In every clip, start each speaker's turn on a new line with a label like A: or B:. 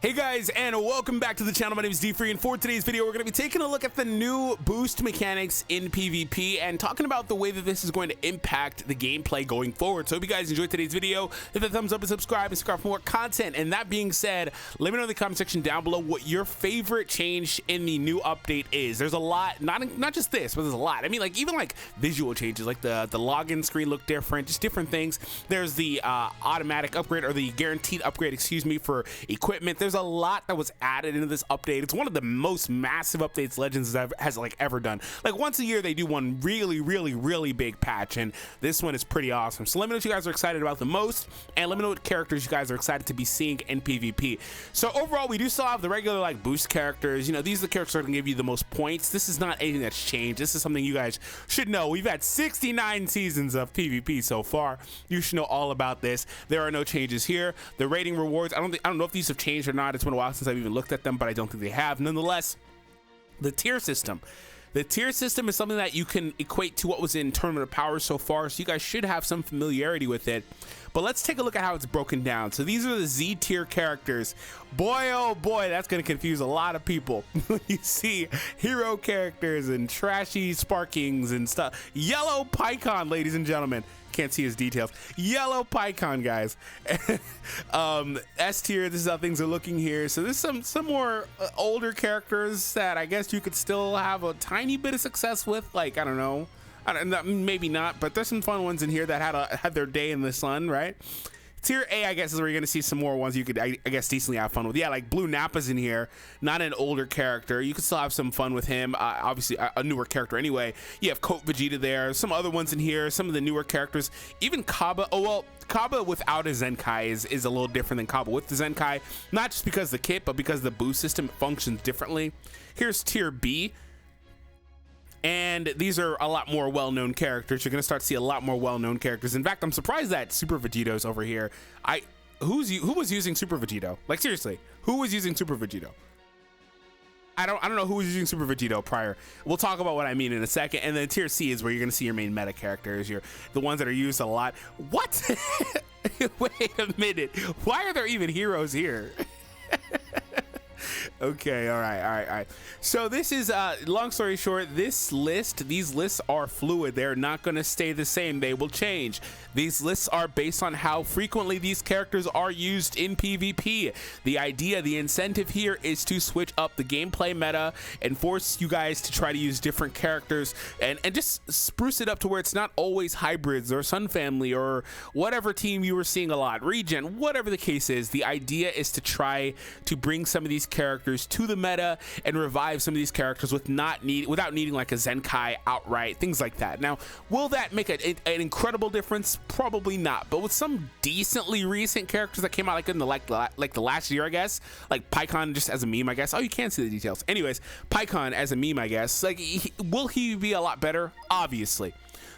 A: Hey guys, and welcome back to the channel. My name is D-Free, and for today's video we're going to be taking a look at the new boost mechanics in PvP and talking about the way that this is going to impact the gameplay going forward. So if you guys enjoyed today's video, hit the thumbs up and subscribe for more content. And that being said, let me know in the comment section down below what your favorite change in the new update is. There's a lot, not just this, but there's a lot. I mean, like even like visual changes, like the login screen look different, just different things. There's the automatic upgrade, or the guaranteed upgrade, excuse me, for equipment. There's a lot that was added into this update. It's one of the most massive updates Legends has ever done. Like once a year they do one really big patch, and this one is pretty awesome. So let me know what you guys are excited about the most, and let me know what characters you guys are excited to be seeing in PvP. So overall, we do still have the regular like boost characters. You know, these are the characters that are gonna give you the most points. This is not anything that's changed. This is something you guys should know. We've had 69 seasons of PvP so far. You should know all about this. There are no changes here. The rating rewards, I don't know if these have changed or not. It's been a while since I've even looked at them, but I don't think they have. Nonetheless, the tier system. The tier system is something that you can equate to what was in Tournament of Power so far, so you guys should have some familiarity with it. But let's take a look at how it's broken down. So these are the Z tier characters. Boy, oh boy, that's going to confuse a lot of people. You see hero characters and trashy Sparkings and stuff. Yellow Pycon, ladies and gentlemen. Can't see his details. Yellow Pycon, guys. S tier, this is how things are looking here. So there's some more older characters that I guess you could still have a tiny bit of success with. Like, I don't know. Maybe not, but there's some fun ones in here that had their day in the sun, right? Tier A, I guess, is where you're going to see some more ones you could, I guess, decently have fun with. Yeah, like Blue Nappa's in here, not an older character. You could still have some fun with him. Obviously, a newer character anyway. You have Coat Vegeta there. Some other ones in here, some of the newer characters. Even Kaba. Oh, well, Kaba without a Zenkai is a little different than Kaba with the Zenkai. Not just because of the kit, but because the boost system functions differently. Here's Tier B. And these are a lot more well-known characters. You're gonna start to see a lot more well-known characters. In fact, I'm surprised that Super Vegito's over here. Who was using Super Vegito? Like seriously, who was using Super Vegito? I don't know who was using Super Vegito prior. We'll talk about what I mean in a second. And then Tier C is where you're gonna see your main meta characters, the ones that are used a lot. What? Wait a minute. Why are there even heroes here? Okay, all right. So this is long story short, these lists are fluid. They're not going to stay the same. They will change. These lists are based on how frequently these characters are used in PvP. The idea, the incentive here is to switch up the gameplay meta and force you guys to try to use different characters and just spruce it up to where it's not always hybrids or Sun Family or whatever team you were seeing a lot, Regen, whatever the case is. The idea is to try to bring some of these characters to the meta and revive some of these characters without needing like a Zenkai outright, things like that. Now, will that make an incredible difference? Probably not, but with some decently recent characters that came out like in the last year, I guess, like Pycon just as a meme, I guess. Oh, you can't see the details. Anyways, Pycon as a meme, I guess. Like, will he be a lot better? Obviously.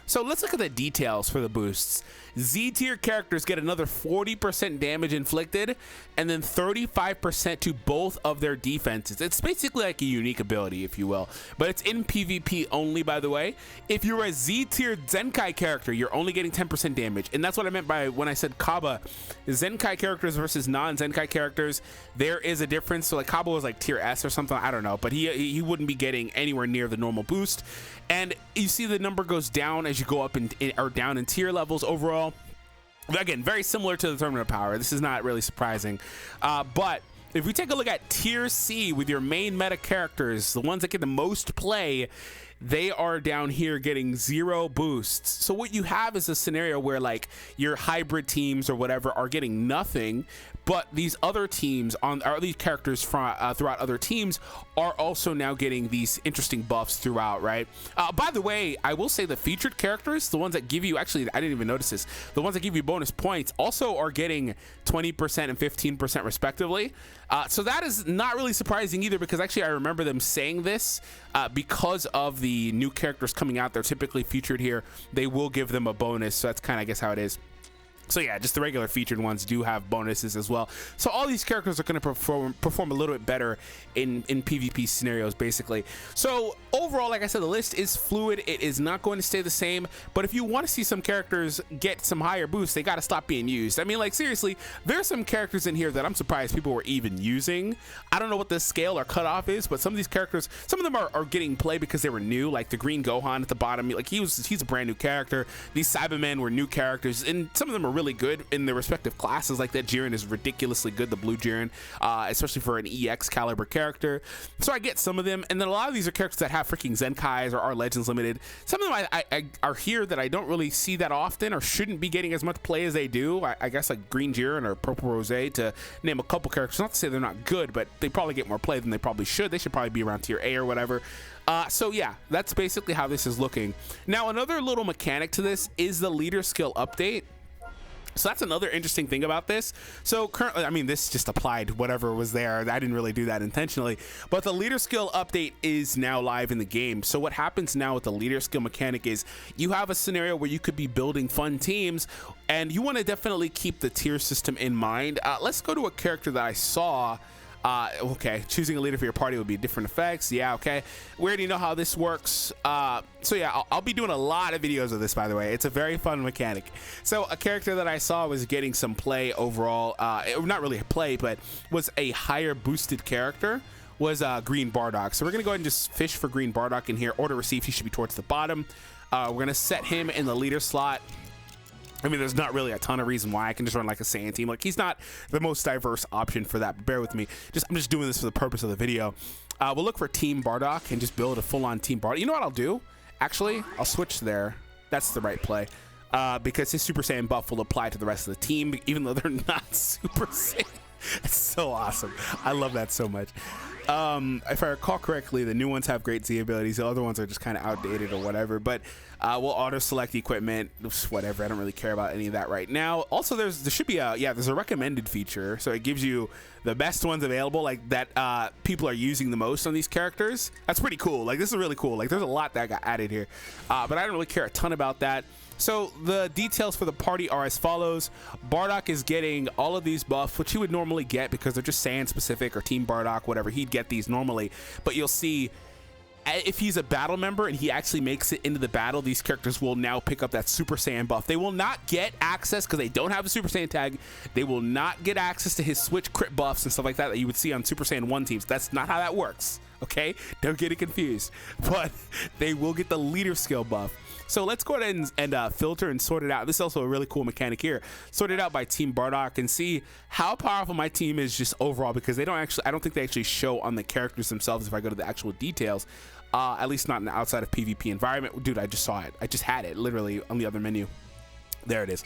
A: So let's look at the details for the boosts. Z tier characters get another 40% damage inflicted and then 35% to both of their defenses. It's basically like a unique ability, if you will, but it's in PvP only, by the way. If you're a Z tier Zenkai character, you're only getting 10% damage, and that's what I meant by when I said Kaba. Zenkai characters versus non-Zenkai characters, there is a difference. So like Kaba was like tier S or something, I don't know, but he wouldn't be getting anywhere near the normal boost. And you see the number goes down as you go up or down in tier levels overall. Again, very similar to the Tournament of Power. This is not really surprising. But if we take a look at Tier C with your main meta characters, the ones that get the most play, they are down here getting 0 boosts. So what you have is a scenario where like your hybrid teams or whatever are getting nothing, but these other teams or these characters from throughout other teams are also now getting these interesting buffs throughout, right? By the way, I will say the featured characters, the ones that give you, actually I didn't even notice this, the ones that give you bonus points also are getting 20% and 15% respectively. So that is not really surprising either, because actually I remember them saying this because of the new characters coming out. They're typically featured here. They will give them a bonus, so that's kind of, I guess, how it is. So yeah, just the regular featured ones do have bonuses as well. So all these characters are going to perform a little bit better in PvP scenarios, basically. So overall, like I said, the list is fluid. It is not going to stay the same. But if you want to see some characters get some higher boosts, they got to stop being used. I mean, like seriously, there's some characters in here that I'm surprised people were even using. I don't know what the scale or cutoff is, but some of these characters, some of them are getting play because they were new. Like the Green Gohan at the bottom, like he's a brand new character. These Cybermen were new characters, and some of them are really good in their respective classes. Like that Jiren is ridiculously good, the blue Jiren, especially for an EX caliber character. So I get some of them, and then a lot of these are characters that have freaking Zenkais or are Legends Limited. Some of them I are here that I don't really see that often or shouldn't be getting as much play as they do. I guess like Green Jiren or Purple Rose, to name a couple characters. Not to say they're not good, but they probably get more play than they probably should. They should probably be around tier A or whatever. So yeah, that's basically how this is looking. Now another little mechanic to this is the leader skill update. So that's another interesting thing about this. So currently, I mean, this just applied whatever was there. I didn't really do that intentionally, but the leader skill update is now live in the game. So what happens now with the leader skill mechanic is you have a scenario where you could be building fun teams, and you want to definitely keep the tier system in mind. Let's go to a character that I saw. Okay, choosing a leader for your party would be different effects. Yeah, okay. We already know how this works. So yeah, I'll be doing a lot of videos of this, by the way. It's a very fun mechanic. So a character that I saw was getting some play overall. Not really play, but was a higher boosted character. Was Green Bardock. So we're gonna go ahead and just fish for Green Bardock in here. Order received, he should be towards the bottom. We're gonna set him in the leader slot. I mean, there's not really a ton of reason why. I can just run like a Saiyan team. Like, he's not the most diverse option for that. Bear with me. I'm just doing this for the purpose of the video. We'll look for Team Bardock and just build a full-on Team Bardock. You know what I'll do? Actually, I'll switch there. That's the right play. Because his Super Saiyan buff will apply to the rest of the team, even though they're not Super Saiyan. It's so awesome. I love that so much. If I recall correctly, the new ones have great Z abilities. The other ones are just kind of outdated or whatever. But we'll auto select equipment, whatever. I don't really care about any of that right now. Also, there should be there's a recommended feature, so it gives you the best ones available, like that people are using the most on these characters. That's pretty cool. Like, this is really cool. Like, there's a lot that got added here, but I don't really care a ton about that. So the details for the party are as follows. Bardock is getting all of these buffs, which he would normally get because they're just Saiyan specific, or Team Bardock, whatever. He'd get these normally, but you'll see if he's a battle member and he actually makes it into the battle, these characters will now pick up that Super Saiyan buff. They will not get access, because they don't have a Super Saiyan tag, they will not get access to his switch crit buffs and stuff like that you would see on Super Saiyan 1 teams. That's not how that works, okay? Don't get it confused. But they will get the leader skill buff. So let's go ahead and filter and sort it out. This is also a really cool mechanic here. Sort it out by Team Bardock and see how powerful my team is just overall, because I don't think they actually show on the characters themselves if I go to the actual details. At least not in the outside of PvP environment. Dude, I just saw it. I just had it literally on the other menu. There it is.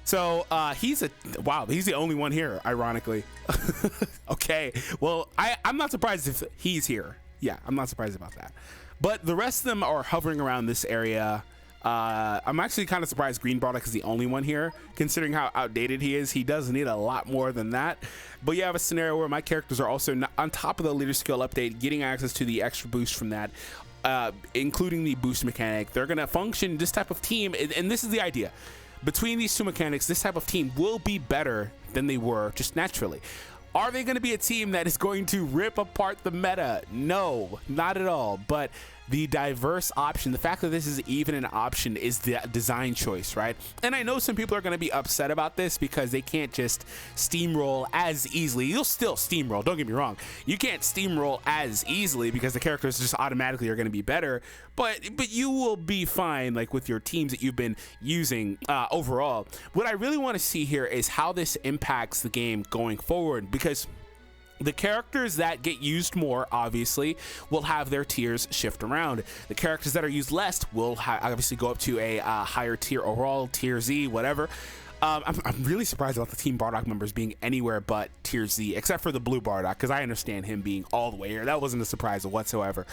A: So he's the only one here, ironically. Okay, well, I'm not surprised if he's here. Yeah, I'm not surprised about that. But the rest of them are hovering around this area. I'm actually kind of surprised Green Bardock is the only one here, considering how outdated he is. He does need a lot more than that. But you have a scenario where my characters are also on top of the leader skill update, getting access to the extra boost from that, including the boost mechanic. They're going to function this type of team, and this is the idea. Between these two mechanics, this type of team will be better than they were just naturally. Are they going to be a team that is going to rip apart the meta? No, not at all. But the diverse option, the fact that this is even an option, is the design choice, right? And I know some people are going to be upset about this because they can't just steamroll as easily. You'll still steamroll, don't get me wrong. You can't steamroll as easily because the characters just automatically are going to be better. But you will be fine, like with your teams that you've been using overall. What I really want to see here is how this impacts the game going forward, because the characters that get used more, obviously, will have their tiers shift around. The characters that are used less will obviously go up to a higher tier overall, tier Z, whatever. I'm really surprised about the Team Bardock members being anywhere but tier Z, except for the blue Bardock, because I understand him being all the way here. That wasn't a surprise whatsoever.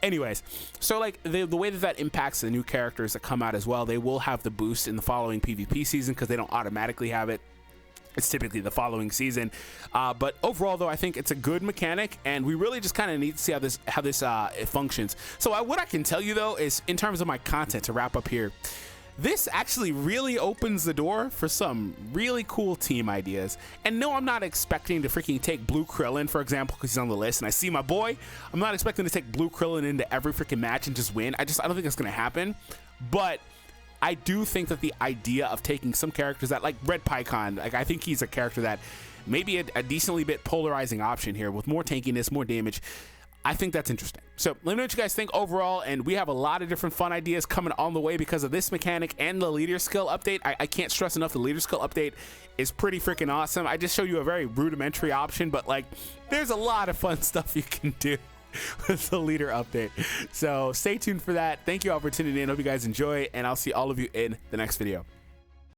A: Anyways, so like the way that impacts the new characters that come out as well, they will have the boost in the following PvP season because they don't automatically have it. It's typically the following season, but overall, though, I think it's a good mechanic, and we really just kind of need to see how this it functions. So what I can tell you, though, is in terms of my content, to wrap up here, this actually really opens the door for some really cool team ideas. And no, I'm not expecting to freaking take Blue Krillin, for example, because he's on the list and I see my boy. I'm not expecting to take Blue Krillin into every freaking match and just win. I don't think that's going to happen. But I do think that the idea of taking some characters that, like Red Pycon, like I think he's a character that maybe a decently bit polarizing option here with more tankiness, more damage. I think that's interesting. So let me know what you guys think overall, and we have a lot of different fun ideas coming on the way because of this mechanic and the leader skill update. I can't stress enough, the leader skill update is pretty freaking awesome. I just showed you a very rudimentary option, but like there's a lot of fun stuff you can do with the leader update. So stay tuned for that. Thank you all for tuning in. Hope you guys enjoy, and I'll see all of you in the next video.